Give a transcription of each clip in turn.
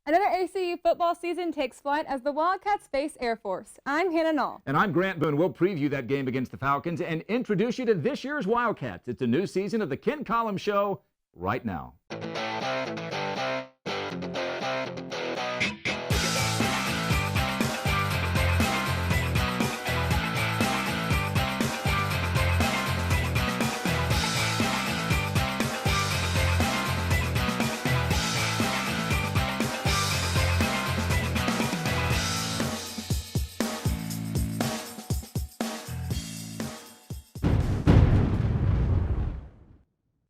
Another ACU football season takes flight as the Wildcats face Air Force. I'm Hannah Knoll. And I'm Grant Boone. We'll preview that game against the Falcons and introduce you to this year's Wildcats. It's a new season of the Ken Collums Show right now.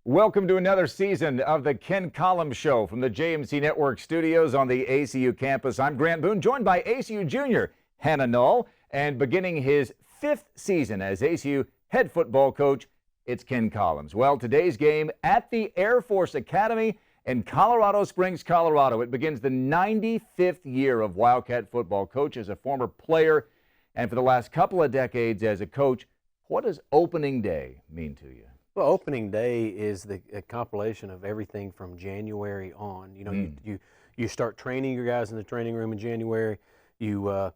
Welcome to another season of the Ken Collums Show from the JMC Network studios on the ACU campus. I'm Grant Boone, joined by ACU junior Hannah Knoll, and beginning his 5th season as ACU head football coach, it's Ken Collums. Well, today's game at the Air Force Academy in Colorado Springs, Colorado. It begins the 95th year of Wildcat football. Coach, as a former player and for the last couple of decades as a coach, what does opening day mean to you? Well, opening day is a compilation of everything from January on. You know, you start training your guys in the training room in January. You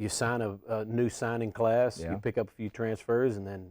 sign a new signing class. Yeah. You pick up a few transfers, and then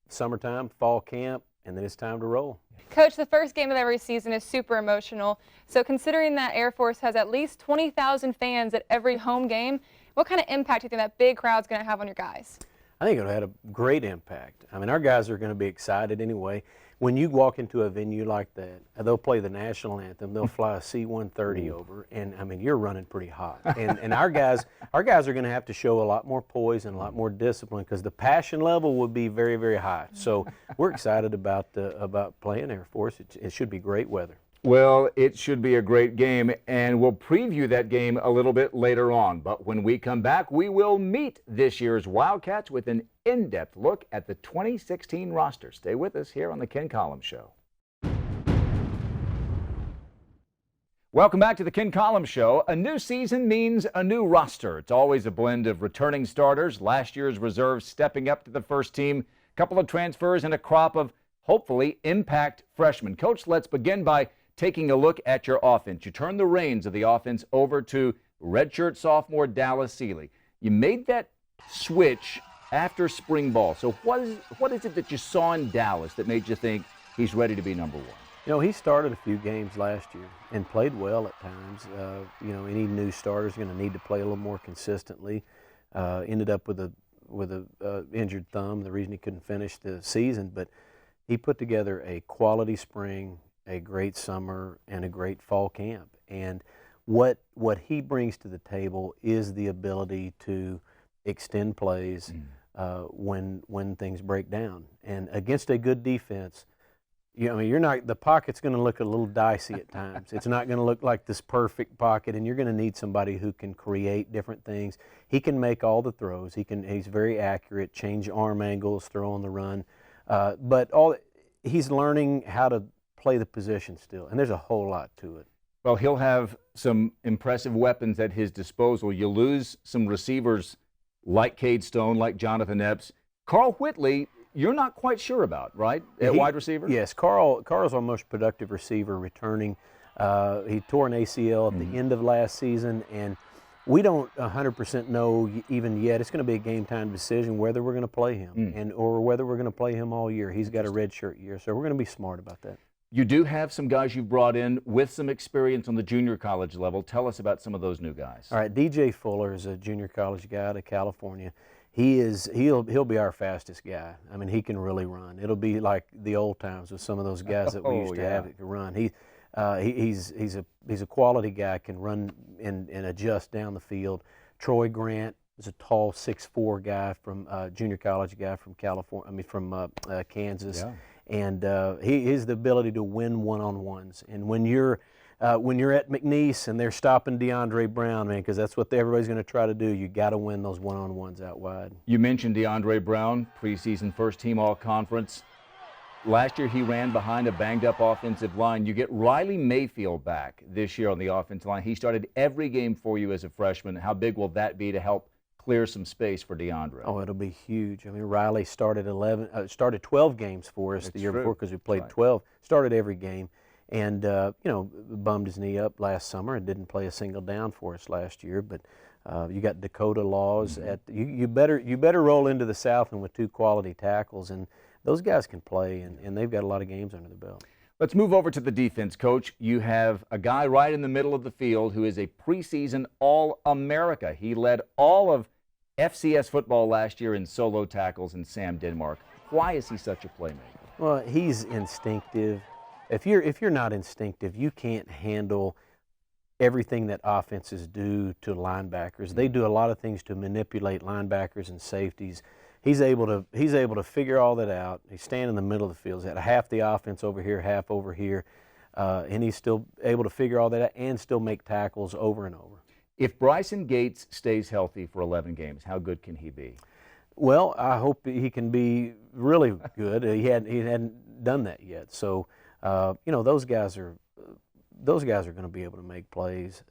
summertime, fall camp, and then it's time to roll. Coach, the first game of every season is super emotional. So considering that Air Force has at least 20,000 fans at every home game, what kind of impact do you think that big crowd's going to have on your guys? I think it'll have a great impact. I mean, our guys are going to be excited anyway. When you walk into a venue like that, they'll play the national anthem, they'll fly a C-130 over, and I mean, you're running pretty hot. And our guys are going to have to show a lot more poise and a lot more discipline because the passion level will be very, very high. So we're excited about playing Air Force. It should be great weather. Well, it should be a great game, and we'll preview that game a little bit later on. But when we come back, we will meet this year's Wildcats with an in-depth look at the 2016 roster. Stay with us here on the Ken Collums Show. Welcome back to the Ken Collums Show. A new season means a new roster. It's always a blend of returning starters, last year's reserves stepping up to the first team, a couple of transfers, and a crop of, hopefully, impact freshmen. Coach, let's begin by taking a look at your offense. You turn the reins of the offense over to redshirt sophomore Dallas SEALEY. You made that switch after spring ball. So what is it that you saw in Dallas that made you think he's ready to be number one? You know, he started a few games last year and played well at times. You know, any new starter is going to need to play a little more consistently. Ended up with a injured thumb, the reason he couldn't finish the season. But he put together a quality spring, a great summer, and a great fall camp. And what he brings to the table is the ability to extend plays when things break down. And against a good defense, I mean, the pocket's going to look a little dicey at times. It's not going to look like this perfect pocket, and you're going to need somebody who can create different things. He can make all the throws. He's very accurate, change arm angles, throw on the run. But he's learning how to play the position still, and there's a whole lot to it. Well, he'll have some impressive weapons at his disposal. You lose some receivers like Cade Stone, like Jonathan Epps. Carl Whitley, you're not quite sure about, right, at wide receiver? Yes, Carl's our most productive receiver returning. He tore an ACL at the end of last season, and we don't 100% know even yet. It's going to be a game-time decision whether we're going to play him or whether we're going to play him all year. He's got a redshirt year, so we're going to be smart about that. You do have some guys you've brought in with some experience on the junior college level. Tell us about some of those new guys. All right, DJ Fuller is a junior college guy out of California. He'll be our fastest guy. I mean, he can really run. It'll be like the old times with some of those guys that we used to have that could run. He's a quality guy, can run and adjust down the field. Troy Grant is a tall 6'4" guy from junior college guy from California. I mean, from Kansas. Yeah. And he has the ability to win one-on-ones. And when you're at McNeese and they're stopping DeAndre Brown, man, because that's what everybody's going to try to do, you got to win those one-on-ones out wide. You mentioned DeAndre Brown, preseason first-team All-Conference. Last year he ran behind a banged-up offensive line. You get Riley Mayfield back this year on the offensive line. He started every game for you as a freshman. How big will that be to help clear some space for DeAndre? Oh, it'll be huge. I mean, Riley started 12 games for us the year before because we played 12. Started every game, and bummed his knee up last summer and didn't play a single down for us last year. But you got Dakota Laws at you better roll into the Southland with 2 quality tackles, and those guys can play, and they've got a lot of games under their belt. Let's move over to the defense, Coach. You have a guy right in the middle of the field who is a preseason All-America. He led all of FCS football last year in solo tackles, and Sam Denmark. Why is he such a playmaker? Well, he's instinctive. If you're not instinctive, you can't handle everything that offenses do to linebackers. They do a lot of things to manipulate linebackers and safeties. He's able to figure all that out. He's standing in the middle of the field. He's got half the offense over here, half over here, and he's still able to figure all that out and still make tackles over and over. If Bryson Gates stays healthy for 11 games, how good can he be? Well, I hope he can be really good. He hadn't done that yet. So, those guys are going to be able to make plays.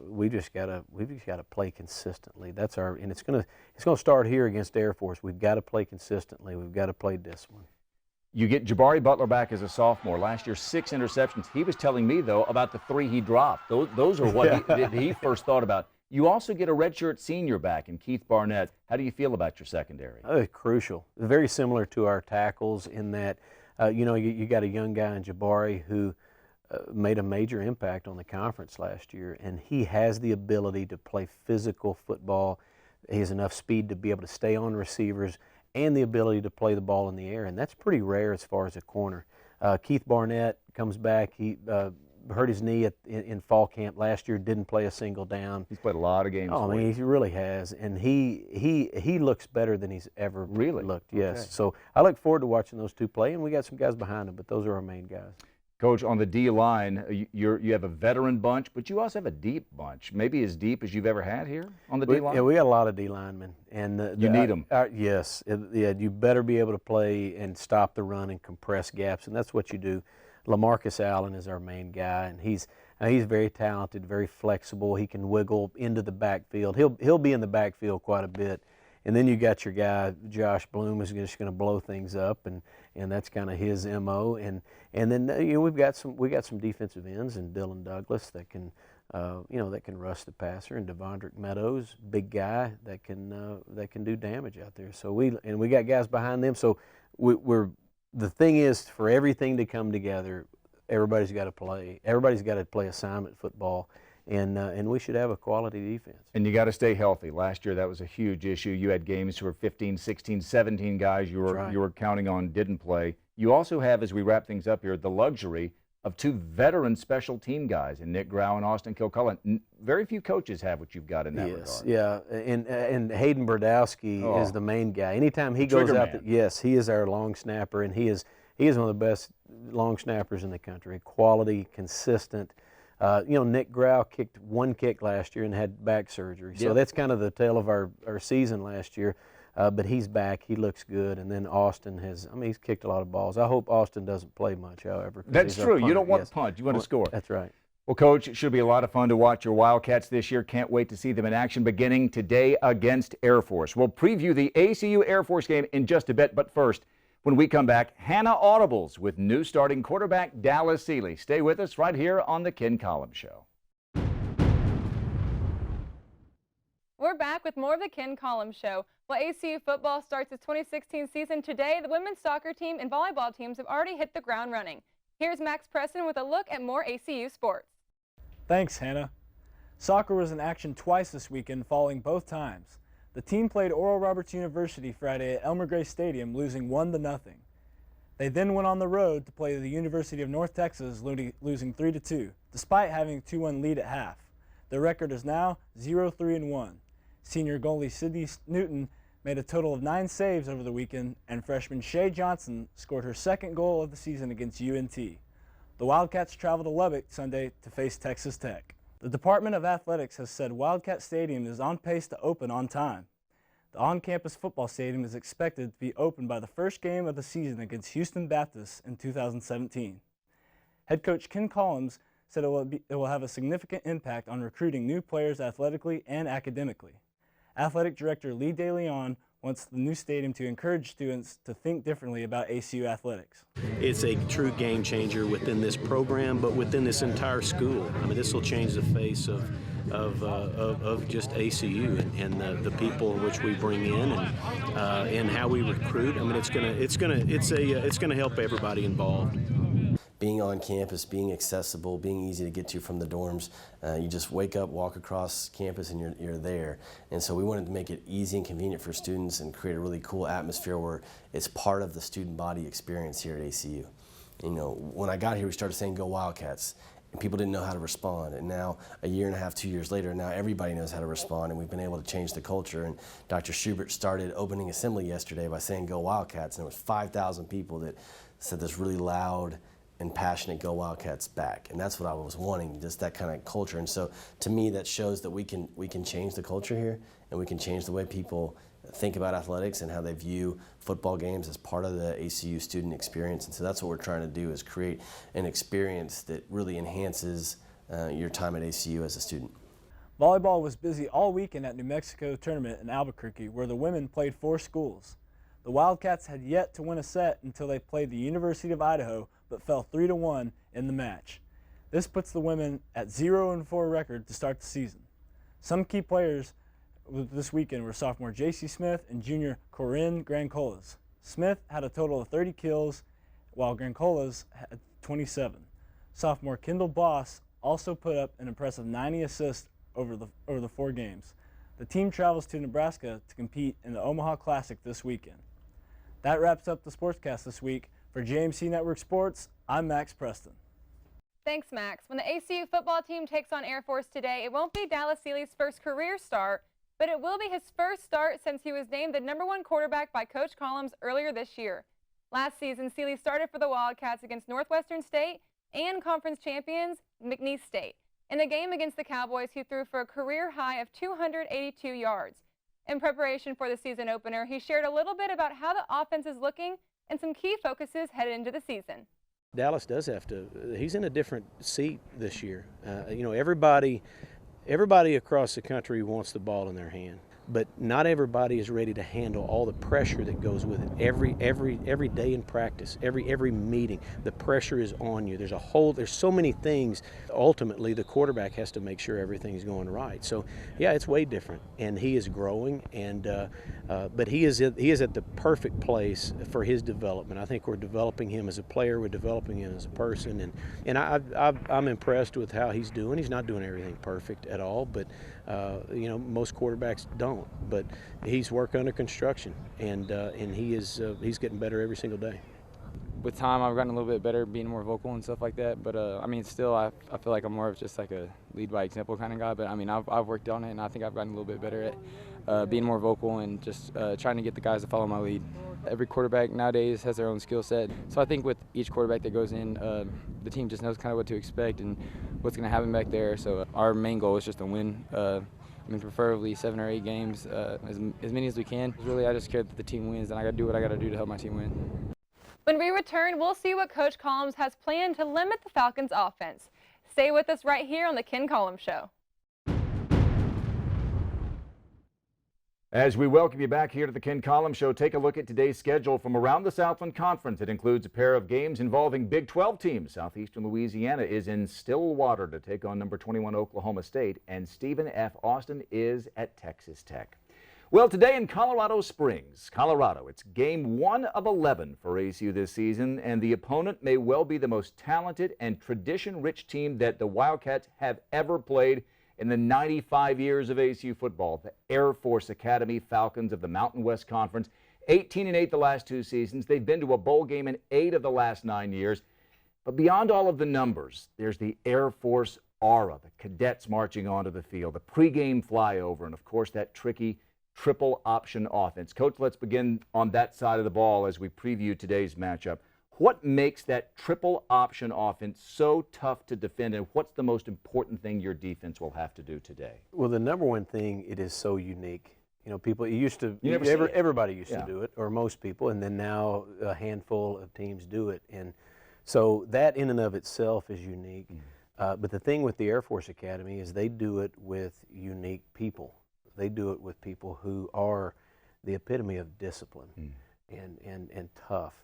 We just got to play consistently. And it's going to start here against Air Force. We've got to play consistently. We've got to play discipline. You get JABARI Butler back as a sophomore. Last year, 6 interceptions. He was telling me, though, about the 3 he dropped. Those are what he first thought about. You also get a redshirt senior back in Keith Barnett. How do you feel about your secondary? Crucial. Very similar to our tackles in that, you got a young guy in JABARI who made a major impact on the conference last year, and he has the ability to play physical football. He has enough speed to be able to stay on receivers and the ability to play the ball in the air, and that's pretty rare as far as a corner. Keith Barnett comes back. He hurt his knee in fall camp last year, didn't play a single down. He's played a lot of games. Oh, I mean, he really has, and he looks better than he's ever looked. Yes, okay. So I look forward to watching those 2 play, and we got some guys behind them, but those are our main guys. Coach, on the D-line, you have a veteran bunch, but you also have a deep bunch, maybe as deep as you've ever had here on the D-line? Yeah, we got a lot of D-linemen. And you need them. Yes. You better be able to play and stop the run and compress gaps, and that's what you do. LaMarcus Allen is our main guy, and he's very talented, very flexible. He can wiggle into the backfield. He'll be in the backfield quite a bit. And then you got your guy Josh Bloom, who's just going to blow things up, and that's kind of his MO. And then we got some defensive ends, and Dylan Douglas that can rush the passer, and Devondrick Meadows, big guy that can do damage out there. So we got guys behind them. So the thing is, for everything to come together, everybody's got to play. Everybody's got to play assignment football. And we should have a quality defense. And you got to stay healthy. Last year, that was a huge issue. You had games where 15, 16, 17 guys you were counting on didn't play. You also have, as we wrap things up here, the luxury of 2 veteran special team guys in Nick Grau and Austin Kilcullen. Very few coaches have what you've got in that regard. Yeah, and Hayden Brodowski is the main guy. Anytime he goes out there, yes, he is our long snapper, and he is one of the best long snappers in the country. Quality, consistent. Nick Grau kicked 1 kick last year and had back surgery. So that's kind of the tale of our season last year. But he's back. He looks good. And then Austin he's kicked a lot of balls. I hope Austin doesn't play much, however. That's true. You don't want to punt. You want to score. That's right. Well, Coach, it should be a lot of fun to watch your Wildcats this year. Can't wait to see them in action beginning today against Air Force. We'll preview the ACU Air Force game in just a bit. But first, when we come back, Hannah audibles with new starting quarterback Dallas SEALEY. Stay with us right here on the Ken Collums Show. We're back with more of the Ken Collums Show. While ACU football starts its 2016 season today, the women's soccer team and volleyball teams have already hit the ground running. Here's Max Preston with a look at more ACU sports. Thanks, Hannah. Soccer was in action twice this weekend, falling both times. The team played Oral Roberts University Friday at Elmer Gray Stadium, losing 1-0. They then went on the road to play the University of North Texas, losing 3-2, despite having a 2-1 lead at half. Their record is now 0-3-1. Senior goalie Sydney Newton made a total of 9 saves over the weekend, and freshman Shay Johnson scored her 2nd goal of the season against UNT. The Wildcats travel to Lubbock Sunday to face Texas Tech. The Department of Athletics has said Wildcat Stadium is on pace to open on time. The on-campus football stadium is expected to be open by the first game of the season against Houston Baptist in 2017. Head coach Ken Collums said it will have a significant impact on recruiting new players athletically and academically. Athletic Director Lee DeLeon wants the new stadium to encourage students to think differently about ACU athletics. It's a true game changer within this program, but within this entire school. I mean, this will change the face of just ACU and the people which we bring in and how we recruit. I mean, it's gonna help everybody involved. Being on campus, being accessible, being easy to get to from the dorms. You just wake up, walk across campus, and you're there. And so we wanted to make it easy and convenient for students and create a really cool atmosphere where it's part of the student body experience here at ACU. You know, when I got here, we started saying "Go Wildcats," and people didn't know how to respond. And now, a year and a half, 2 years later, now everybody knows how to respond, and we've been able to change the culture. And Dr. Schubert started opening assembly yesterday by saying "Go Wildcats," and there was 5,000 people that said this really loud and passionate "Go Wildcats" back, and that's what I was wanting, just that kind of culture. And so, to me, that shows that we can change the culture here, and we can change the way people think about athletics and how they view football games as part of the ACU student experience. And so that's what we're trying to do, is create an experience that really enhances your time at ACU as a student. Volleyball was busy all weekend at New Mexico tournament in Albuquerque, where the women played 4 schools. The Wildcats had yet to win a set until they played the University of Idaho, but fell 3-1 in the match. This puts the women at 0-4 record to start the season. Some key players this weekend were sophomore J.C. Smith and junior Corinne Grancolas. Smith had a total of 30 kills, while Grancolas had 27. Sophomore Kendall Boss also put up an impressive 90 assists over the 4 games. The team travels to Nebraska to compete in the Omaha Classic this weekend. That wraps up the Sportscast this week. For JMC Network Sports, I'm Max Preston. Thanks, Max. When the ACU football team takes on Air Force today, it won't be Dallas Sealy's first career start, but it will be his first start since he was named the #1 quarterback by Coach Collums earlier this year. Last season, Sealy started for the Wildcats against Northwestern State and conference champions McNeese State. In the game against the Cowboys, he threw for a career high of 282 yards. In preparation for the season opener, he shared a little bit about how the offense is looking and some key focuses headed into the season. Dallas does have to. He's in a different seat this year. You know, everybody across the country wants the ball in their hand, but not everybody is ready to handle all the pressure that goes with it. Every day in practice, every meeting, the pressure is on you. There's so many things. Ultimately, the quarterback has to make sure everything's going right. So, yeah, it's way different, and he is growing, and but he is at the perfect place for his development. I think we're developing him as a player, we're developing him as a person, and I'm impressed with how he's doing. He's not doing everything perfect at all, but you know, most quarterbacks don't. But he's work under construction, and he's getting better every single day. With time, I've gotten a little bit better, being more vocal and stuff like that. But I mean, still, I feel like I'm more of just like a lead by example kind of guy. But I mean, I've worked on it, and I think I've gotten a little bit better at being more vocal and just trying to get the guys to follow my lead. Every quarterback nowadays has their own skill set. So I think with each quarterback that goes in, the team just knows kind of what to expect and what's going to happen back there. So our main goal is just to win. I mean, preferably 7 or 8 games, as many as we can. Really, I just care that the team wins, and I got to do what I got to do to help my team win. When we return, we'll see what Coach Collums has planned to limit the Falcons' offense. Stay with us right here on the Ken Collums Show. As we welcome you back here to the Ken Collums Show, take a look at today's schedule from around the Southland Conference. It includes a pair of games involving Big 12 teams. Southeastern Louisiana is in Stillwater to take on number 21 Oklahoma State, and Stephen F. Austin is at Texas Tech. Well, today in Colorado Springs, Colorado, it's game 1 of 11 for ACU this season, and the opponent may well be the most talented and tradition-rich team that the Wildcats have ever played in the 95 years of ACU football. The Air Force Academy Falcons of the Mountain West Conference, 18-8 the last 2 seasons. They've been to a bowl game in 8 of the last 9 years. But beyond all of the numbers, there's the Air Force aura, the cadets marching onto the field, the pregame flyover, and of course that tricky triple option offense. Coach, let's begin on that side of the ball as we preview today's matchup. What makes that triple option offense so tough to defend, and what's the most important thing your defense will have to do today? Well, the number one thing, it is so unique. You know, people, it used to, everybody used to do it, or most people, and then now a handful of teams do it. And so that in and of itself is unique. But the thing with the Air Force Academy is they do it with unique people. They do it with people who are the epitome of discipline and tough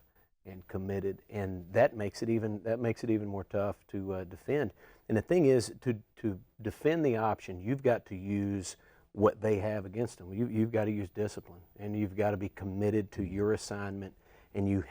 and committed, and that makes it even more tough to defend. And the thing is, to defend the option, you've got to use what they have against them. You've got to use discipline, and you've got to be committed to your assignment, and you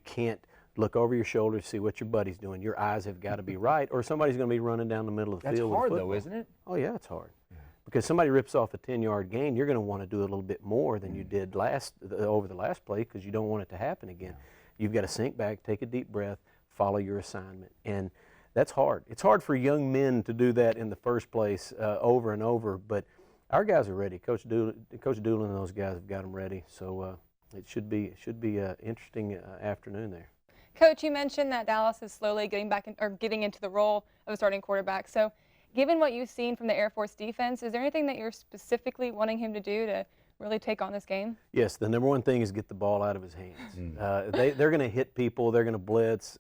can't look over your shoulder to see what your buddy's doing. Your eyes have got to be right, or somebody's going to be running down the middle of the field. That's hard, with though, isn't it? Oh, yeah, it's hard. Yeah. Because somebody rips off a 10-yard gain, you're going to want to do a little bit more than you did over the last play, because you don't want it to happen again. You've got to sink back, take a deep breath, follow your assignment. And that's hard. It's hard for young men to do that in the first place over and over, but our guys are ready. Coach Doolin and those guys have got them ready. So it should be an interesting afternoon there. Coach, you mentioned that Dallas is slowly getting into the role of a starting quarterback. So given what you've seen from the Air Force defense, is there anything that you're specifically wanting him to do to really take on this game? Yes, the number one thing is get the ball out of his hands. They're going to hit people. They're going to blitz.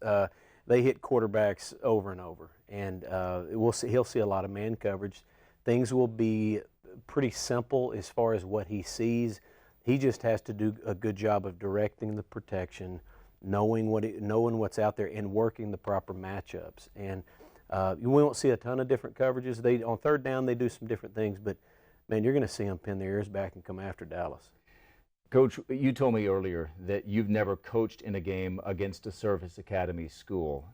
They hit quarterbacks over and over, and he'll see a lot of man coverage. Things will be pretty simple as far as what he sees. He just has to do a good job of directing the protection, knowing what's out there, and working the proper matchups. And we won't see a ton of different coverages. On third down, they do some different things, but man, you're going to see them pin their ears back and come after Dallas. Coach, you told me earlier that you've never coached in a game against a service academy school.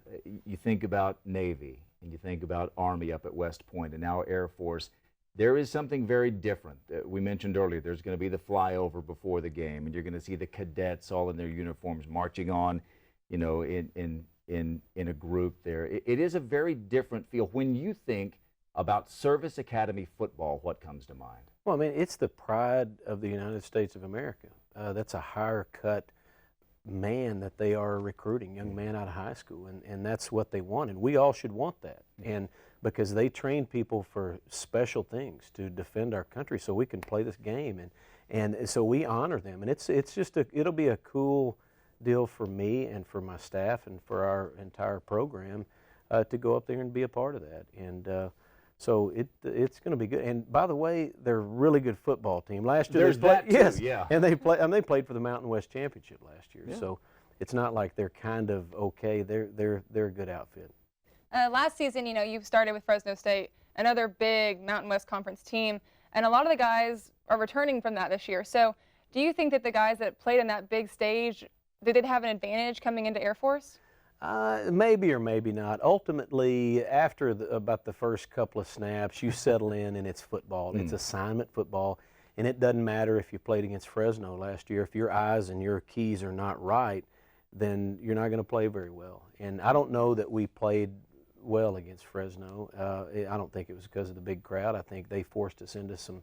You think about Navy, and you think about Army up at West Point, and now Air Force. There is something very different. We mentioned earlier there's going to be the flyover before the game, and you're going to see the cadets all in their uniforms marching on, in a group there. It is a very different feel. When you think about service academy football, what comes to mind? Well, I mean, it's the pride of the United States of America. That's a higher cut man that they are recruiting, young man out of high school, and that's what they want, and we all should want that. And because they train people for special things to defend our country so we can play this game, and so we honor them, and it'll be a cool deal for me and for my staff and for our entire program to go up there and be a part of that. And so it's going to be good. And by the way, they're a really good football team. Last year, there's that too, yes, yeah. And they played for the Mountain West Championship last year. Yeah. So it's not like they're kind of okay. They're a good outfit. Last season, you started with Fresno State, another big Mountain West Conference team, and a lot of the guys are returning from that this year. So do you think that the guys that played in that big stage, did they have an advantage coming into Air Force? Maybe or maybe not. Ultimately, after about the first couple of snaps, you settle in, and it's football. It's assignment football, and it doesn't matter if you played against Fresno last year. If your eyes and your keys are not right, then you're not going to play very well. And I don't know that we played well against Fresno. I don't think it was because of the big crowd. I think they forced us into some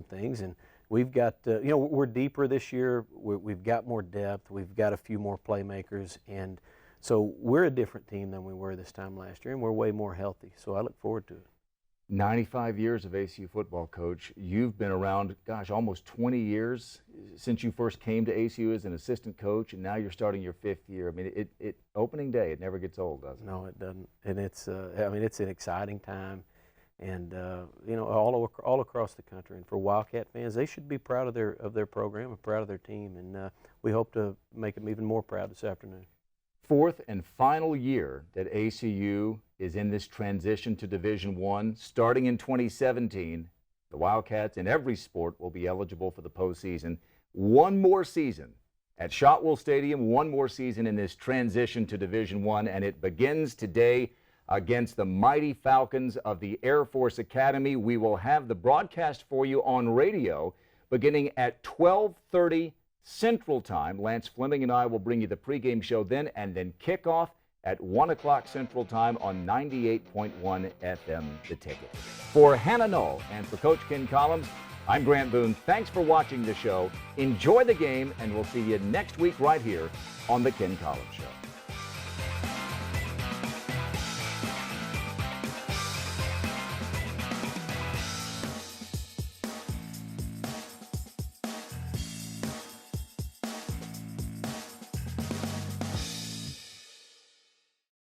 things, and we've got we're deeper this year. We've got more depth. We've got a few more playmakers, and so we're a different team than we were this time last year, and we're way more healthy. So I look forward to it. 95 years of ACU football, Coach. You've been around, gosh, almost 20 years since you first came to ACU as an assistant coach, and now you're starting your 5th year. I mean, opening day, it never gets old, does it? No, it doesn't. And it's an exciting time, and all across the country. And for Wildcat fans, they should be proud of their program and proud of their team, and we hope to make them even more proud this afternoon. 4th and final year that ACU is in this transition to Division I. Starting in 2017, the Wildcats in every sport will be eligible for the postseason. One more season at Shotwell Stadium, one more season in this transition to Division I, and it begins today against the mighty Falcons of the Air Force Academy. We will have the broadcast for you on radio beginning at 12:30 Central Time. Lance Fleming and I will bring you the pregame show then, and then kickoff at 1 o'clock Central Time on 98.1 FM The Ticket. For Hannah Knoll and for Coach Ken Collums, I'm Grant Boone. Thanks for watching the show. Enjoy the game, and we'll see you next week right here on The Ken Collums Show.